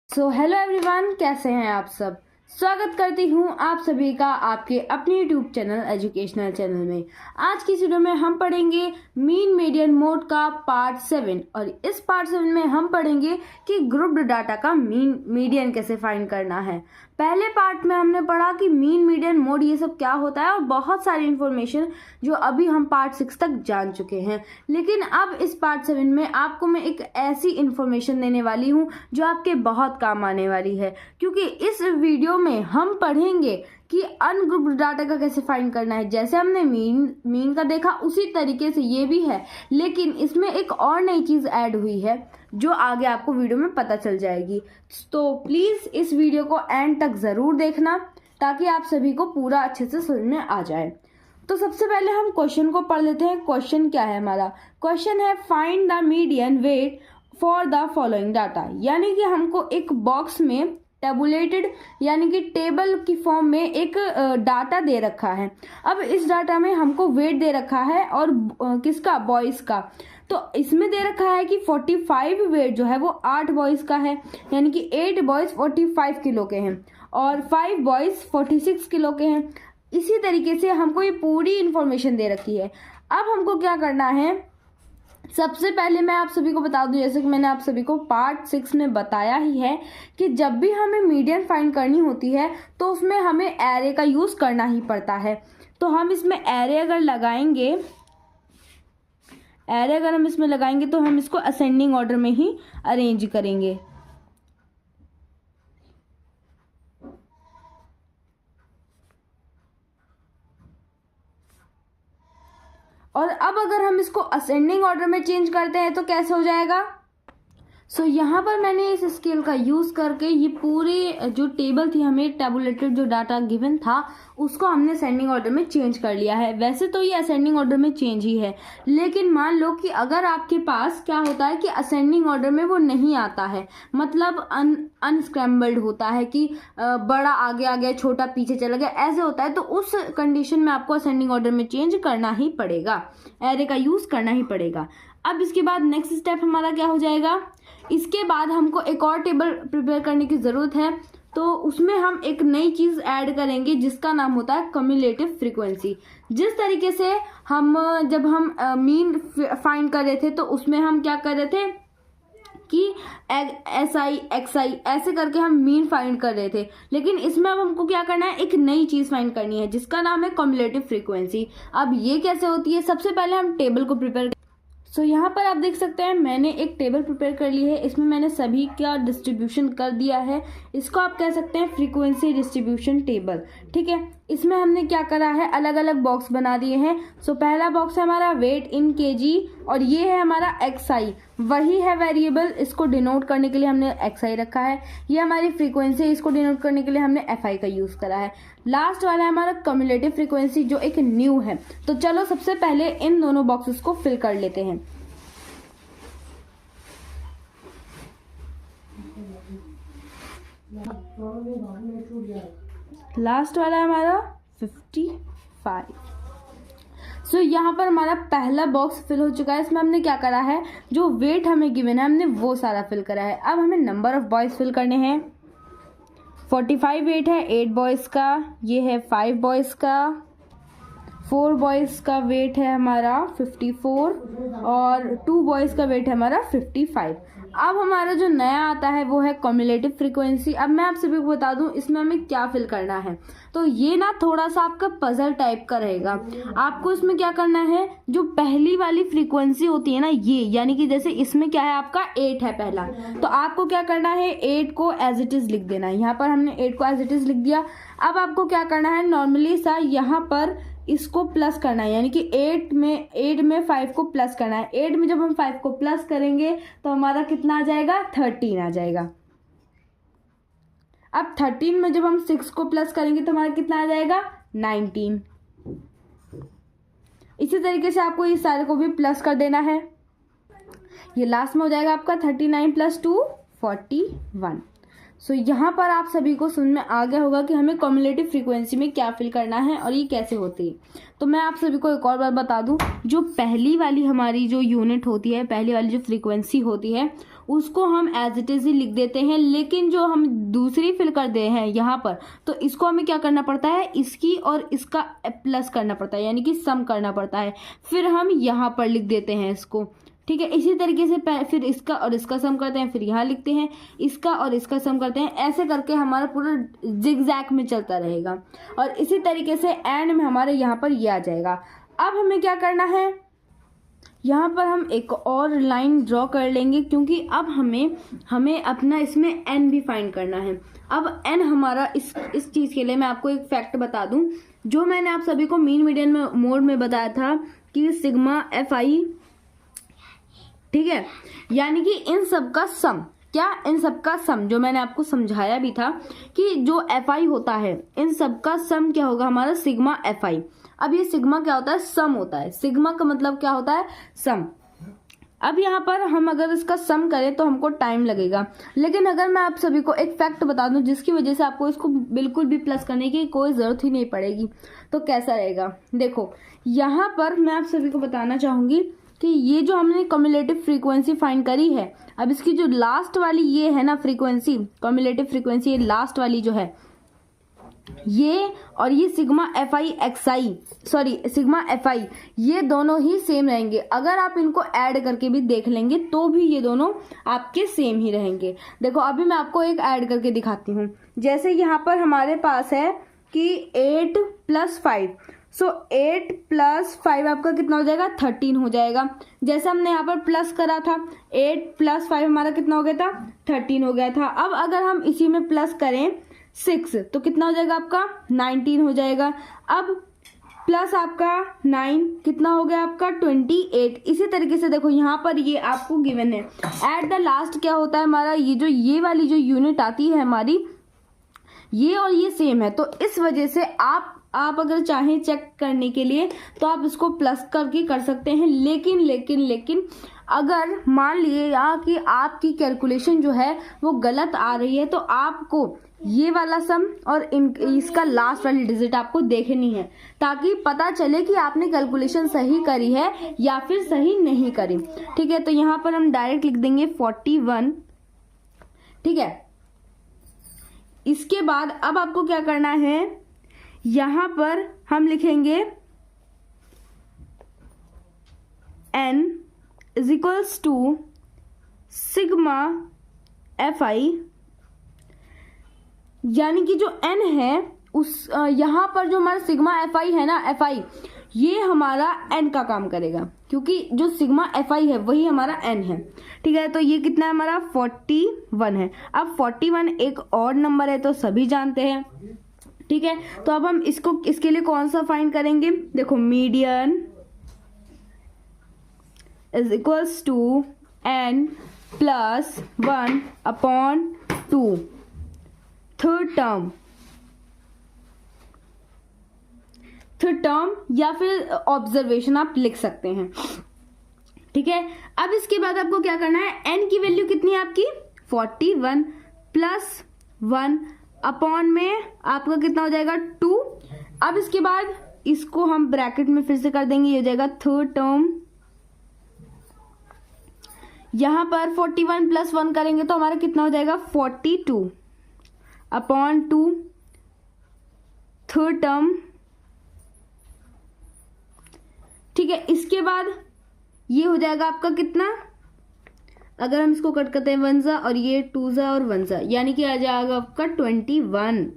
So hello everyone, कैसे हैं आप सब। स्वागत करती हूँ आप सभी का आपके अपने यूट्यूब चैनल एजुकेशनल चैनल में। आज की वीडियो में हम पढ़ेंगे मीन मीडियन मोड का पार्ट 7 और इस पार्ट 7 में हम पढ़ेंगे कि ग्रुप्ड डाटा का मीन मीडियन कैसे फाइंड करना है। पहले पार्ट में हमने पढ़ा कि मीन मीडियन मोड ये सब क्या होता है और बहुत सारी इन्फॉर्मेशन जो अभी हम पार्ट 6 तक जान चुके हैं। लेकिन अब इस पार्ट 7 में आपको मैं एक ऐसी इन्फॉर्मेशन देने वाली हूँ जो आपके बहुत काम आने वाली है, क्योंकि इस वीडियो में हम पढ़ेंगे कि अनग्रुप्ड डाटा का कैसे फाइंड करना है। जैसे हमने मीन का देखा उसी तरीके से ये भी है, लेकिन इसमें एक और नई चीज़ ऐड हुई है जो आगे आपको वीडियो में पता चल जाएगी। तो प्लीज़ इस वीडियो को एंड तक ज़रूर देखना ताकि आप सभी को पूरा अच्छे से समझ में आ जाए। तो सबसे पहले हम क्वेश्चन को पढ़ लेते हैं। क्वेश्चन क्या है हमारा? क्वेश्चन है find the median weight for the following data, यानी कि हमको एक बॉक्स में टेबुलेटेड यानी कि टेबल की फॉर्म में एक डाटा दे रखा है। अब इस डाटा में हमको वेट दे रखा है और किसका? बॉयज़ का। तो इसमें दे रखा है कि 45 वेट जो है वो 8 बॉयज़ का है, यानी कि 8 बॉयज़ 45 किलो के हैं और 5 बॉयज़ 46 किलो के हैं। इसी तरीके से हमको ये पूरी इन्फॉर्मेशन दे रखी है। अब हमको क्या करना है? सबसे पहले मैं आप सभी को बता दूं, जैसे कि मैंने आप सभी को पार्ट 6 में बताया ही है कि जब भी हमें मीडियन फाइंड करनी होती है तो उसमें हमें एरे का यूज़ करना ही पड़ता है। तो हम इसमें एरे अगर हम इसमें लगाएंगे तो हम इसको असेंडिंग ऑर्डर में ही अरेंज करेंगे। और अब अगर हम इसको असेंडिंग ऑर्डर में चेंज करते हैं तो कैसे हो जाएगा? सो यहाँ पर मैंने इस स्केल का यूज़ करके ये पूरी जो टेबल थी, हमें टेबुलेटेड जो डाटा गिवन था उसको हमने असेंडिंग ऑर्डर में चेंज कर लिया है। वैसे तो ये असेंडिंग ऑर्डर में चेंज ही है, लेकिन मान लो कि अगर आपके पास क्या होता है कि असेंडिंग ऑर्डर में वो नहीं आता है, मतलब अनस्क्रैम्बल्ड होता है कि बड़ा आगे आ गया, छोटा पीछे चला गया, ऐसे होता है, तो उस कंडीशन में आपको असेंडिंग ऑर्डर में चेंज करना ही पड़ेगा, एरे का यूज़ करना ही पड़ेगा। अब इसके बाद नेक्स्ट स्टेप हमारा क्या हो जाएगा? इसके बाद हमको एक और टेबल प्रिपेयर करने की ज़रूरत है, तो उसमें हम एक नई चीज़ ऐड करेंगे जिसका नाम होता है कम्युलेटिव फ्रीक्वेंसी। जिस तरीके से जब हम मीन फाइंड कर रहे थे तो उसमें हम क्या कर रहे थे कि SI XI ऐसे करके हम मीन फाइंड कर रहे थे, लेकिन इसमें अब हमको क्या करना है? एक नई चीज़ फाइंड करनी है जिसका नाम है कम्युलेटिव फ्रीक्वेंसी। अब ये कैसे होती है? सबसे पहले हम टेबल को प्रिपेयर सो यहाँ पर आप देख सकते हैं मैंने एक टेबल प्रिपेयर कर ली है। इसमें मैंने सभी का डिस्ट्रीब्यूशन कर दिया है। इसको आप कह सकते हैं फ्रीक्वेंसी डिस्ट्रीब्यूशन टेबल, ठीक है। इसमें हमने क्या करा है? अलग अलग बॉक्स बना दिए हैं। सो पहला बॉक्स है हमारा वेट इन केजी और ये है हमारा XI, वही है वेरिएबल, इसको डिनोट करने के लिए हमने XI रखा है। ये हमारी फ्रीक्वेंसी, इसको डिनोट करने के लिए हमने FI का यूज़ करा है। लास्ट वाला है हमारा कम्युलेटिव फ्रीक्वेंसी जो एक न्यू है। तो चलो सबसे पहले इन दोनों बॉक्सेस को फिल कर लेते हैं। लास्ट वाला है हमारा 55। सो यहाँ पर हमारा पहला बॉक्स फिल हो चुका है। इसमें हमने क्या करा है? जो वेट हमें गिवन है हमने वो सारा फिल करा है। अब हमें नंबर ऑफ बॉयज़ फिल करने हैं। 45 वेट है 8 बॉयज़ का, ये है 5 बॉयज़ का, 4 बॉयज़ का वेट है हमारा 54 और 2 बॉयज़ का वेट है हमारा 55। अब हमारा जो नया आता है वो है कम्युलेटिव फ्रीक्वेंसी। अब मैं आप सभी को बता दूं इसमें हमें क्या फिल करना है। तो ये ना थोड़ा सा आपका पजल टाइप का रहेगा। आपको इसमें क्या करना है? जो पहली वाली फ्रीक्वेंसी होती है ना, ये यानी कि जैसे इसमें क्या है आपका 8 है पहला, तो आपको क्या करना है? 8 को एज इट इज़ लिख देना है। यहाँ पर हमने 8 को एज इट इज़ लिख दिया। अब आपको क्या करना है? नॉर्मली सा यहाँ पर इसको प्लस करना है, यानी कि 8 में 5 को प्लस करना है। 8 में जब हम 5 को प्लस करेंगे तो हमारा कितना आ जाएगा? 13 आ जाएगा। अब 13 में जब हम 6 को प्लस करेंगे तो हमारा कितना आ जाएगा? 19। इसी तरीके से आपको इस सारे को भी प्लस कर देना है। ये लास्ट में हो जाएगा आपका 39 + 2 41। सो यहाँ पर आप सभी को समझ में आ गया होगा कि हमें कम्युलेटिव फ्रीक्वेंसी में क्या फिल करना है और ये कैसे होती है। तो मैं आप सभी को एक और बात बता दूं, जो पहली वाली हमारी जो यूनिट होती है, पहली वाली जो फ्रीक्वेंसी होती है, उसको हम एज इट इज ही लिख देते हैं, लेकिन जो हम दूसरी फिल कर दे हैं यहाँ पर, तो इसको हमें क्या करना पड़ता है, इसकी और इसका प्लस करना पड़ता है, यानी कि सम करना पड़ता है, फिर हम यहाँ पर लिख देते हैं इसको। ठीक है, इसी तरीके से फिर इसका और इसका सम करते हैं, फिर यहाँ लिखते हैं, इसका और इसका सम करते हैं, ऐसे करके हमारा पूरा जिगजैग में चलता रहेगा और इसी तरीके से एंड में हमारे यहाँ पर ये आ जाएगा। अब हमें क्या करना है, यहाँ पर हम एक और लाइन ड्रॉ कर लेंगे, क्योंकि अब हमें अपना इसमें एन भी फाइंड करना है। अब एन हमारा इस चीज़ के लिए मैं आपको एक फैक्ट बता दूं, जो मैंने आप सभी को मीन मीडियन मोड में बताया था कि सिग्मा एफ आई, ठीक है, यानी कि इन सब का सम, क्या, इन सब का सम, जो मैंने आपको समझाया भी था कि जो एफ आई होता है इन सब का सम क्या होगा, हमारा सिग्मा एफ आई। अब ये सिग्मा क्या होता है, सम होता है, सिग्मा का मतलब क्या होता है, सम। अब यहाँ पर हम अगर इसका सम करें तो हमको टाइम लगेगा, लेकिन अगर मैं आप सभी को एक फैक्ट बता दूं जिसकी वजह से आपको इसको बिल्कुल भी प्लस करने की कोई ज़रूरत ही नहीं पड़ेगी, तो कैसा रहेगा, देखो यहाँ पर मैं आप सभी को बताना चाहूँगी कि ये जो हमने कम्युलेटिव फ्रीक्वेंसी फाइंड करी है, अब इसकी जो लास्ट वाली ये है ना फ्रीक्वेंसी, कम्युलेटिव फ्रीक्वेंसी, ये लास्ट वाली जो है, ये और ये sigma F I x I, sorry sigma F I, ये दोनों ही सेम रहेंगे। अगर आप इनको ऐड करके भी देख लेंगे तो भी ये दोनों आपके सेम ही रहेंगे। देखो अभी मैं आपको एक ऐड करके दिखाती हूँ। जैसे यहाँ पर हमारे पास है कि 8 + 5, सो 8 + 5 आपका कितना हो जाएगा, 13 हो जाएगा। जैसे हमने यहाँ पर प्लस करा था, 8 + 5 हमारा कितना हो गया था, 13 हो गया था। अब अगर हम इसी में प्लस करें 6 तो कितना हो जाएगा आपका, 19 हो जाएगा। अब प्लस आपका 9 कितना हो गया आपका, 28। इसी तरीके से देखो यहाँ पर ये आपको गिवन है। एट द लास्ट क्या होता है हमारा, ये वाली जो यूनिट आती है हमारी, ये और ये सेम है, तो इस वजह से आप अगर चाहें चेक करने के लिए तो आप इसको प्लस करके कर सकते हैं। लेकिन अगर मान लिया कि आपकी कैलकुलेशन जो है वो गलत आ रही है, तो आपको ये वाला सम और इसका लास्ट वाली डिजिट आपको देखनी है, ताकि पता चले कि आपने कैलकुलेशन सही करी है या फिर सही नहीं करी। ठीक है, तो यहाँ पर हम डायरेक्ट लिख देंगे 41। ठीक है, इसके बाद अब आपको क्या करना है, यहाँ पर हम लिखेंगे n = सिग्मा एफ आई, यानी कि जो n है उस यहाँ पर जो हमारा सिग्मा एफ आई है ना, एफ आई ये हमारा n का काम करेगा, क्योंकि जो सिग्मा एफ आई है वही हमारा n है। ठीक है, तो ये कितना है हमारा 41 है। अब 41 एक और नंबर है तो सभी जानते हैं। ठीक है, तो अब हम इसके लिए कौन सा फाइंड करेंगे, देखो मीडियन = n + 1/2, थर्ड टर्म या फिर ऑब्जर्वेशन आप लिख सकते हैं। ठीक है, अब इसके बाद आपको क्या करना है, n की वैल्यू कितनी है आपकी 41 + 1 अपॉन में आपका कितना हो जाएगा 2। अब इसके बाद इसको हम ब्रैकेट में फिर से कर देंगे, ये हो जाएगा थर्ड टर्म। यहाँ पर 41 + 1 करेंगे तो हमारा कितना हो जाएगा 42/2 थर्ड टर्म। ठीक है, इसके बाद ये हो जाएगा आपका कितना, अगर हम इसको कट करते हैं 1 जा और ये 2 जा और 1 जा, यानी कि आ जाएगा आपका 21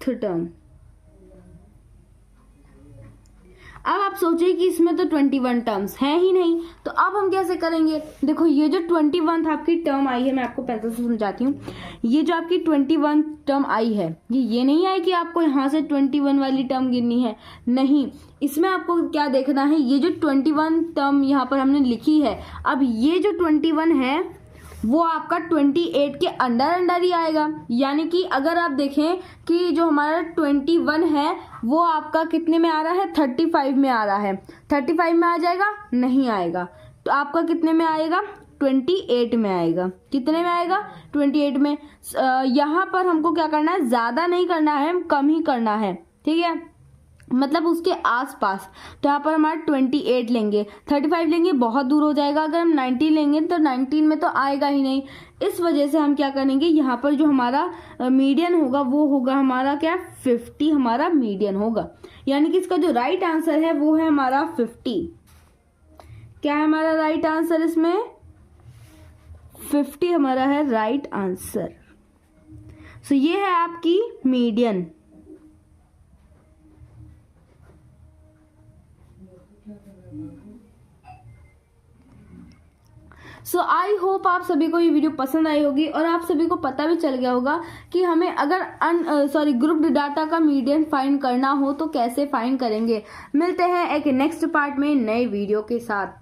थर्ड टर्म। अब आप सोचिए कि इसमें तो 21 टर्म्स हैं ही नहीं, तो अब हम कैसे करेंगे। देखो ये जो 21 आपकी टर्म आई है, मैं आपको पहले से समझाती हूँ। ये जो आपकी 21 टर्म आई है, ये नहीं है कि आपको यहाँ से 21 वाली टर्म गिननी है, नहीं, इसमें आपको क्या देखना है, ये जो 21 टर्म यहाँ पर हमने लिखी है, अब ये जो 21 है वो आपका 28 के अंडर ही आएगा। यानी कि अगर आप देखें कि जो हमारा 21 है वो आपका कितने में आ रहा है, 35 में आ रहा है। 35 में आ जाएगा, नहीं आएगा, तो आपका कितने में आएगा 28 में आएगा। कितने में आएगा? 28 में। यहाँ पर हमको क्या करना है, ज़्यादा नहीं करना है, कम ही करना है, ठीक है, मतलब उसके आसपास। तो यहाँ पर हमारा 28 लेंगे, 35 लेंगे, बहुत दूर हो जाएगा। अगर हम 19 लेंगे तो 19 में तो आएगा ही नहीं। इस वजह से हम क्या करेंगे, यहाँ पर जो हमारा मीडियन होगा वो होगा हमारा क्या, 50 हमारा मीडियन होगा। यानी कि इसका जो राइट आंसर है वो है हमारा 50। क्या है हमारा राइट आंसर इसमें? 50 हमारा है राइट आंसर। सो ये है आपकी मीडियन। सो आई होप आप सभी को ये वीडियो पसंद आई होगी और आप सभी को पता भी चल गया होगा कि हमें अगर ग्रुप्ड डाटा का मीडियन फाइंड करना हो तो कैसे फाइंड करेंगे। मिलते हैं एक नेक्स्ट पार्ट में नए वीडियो के साथ।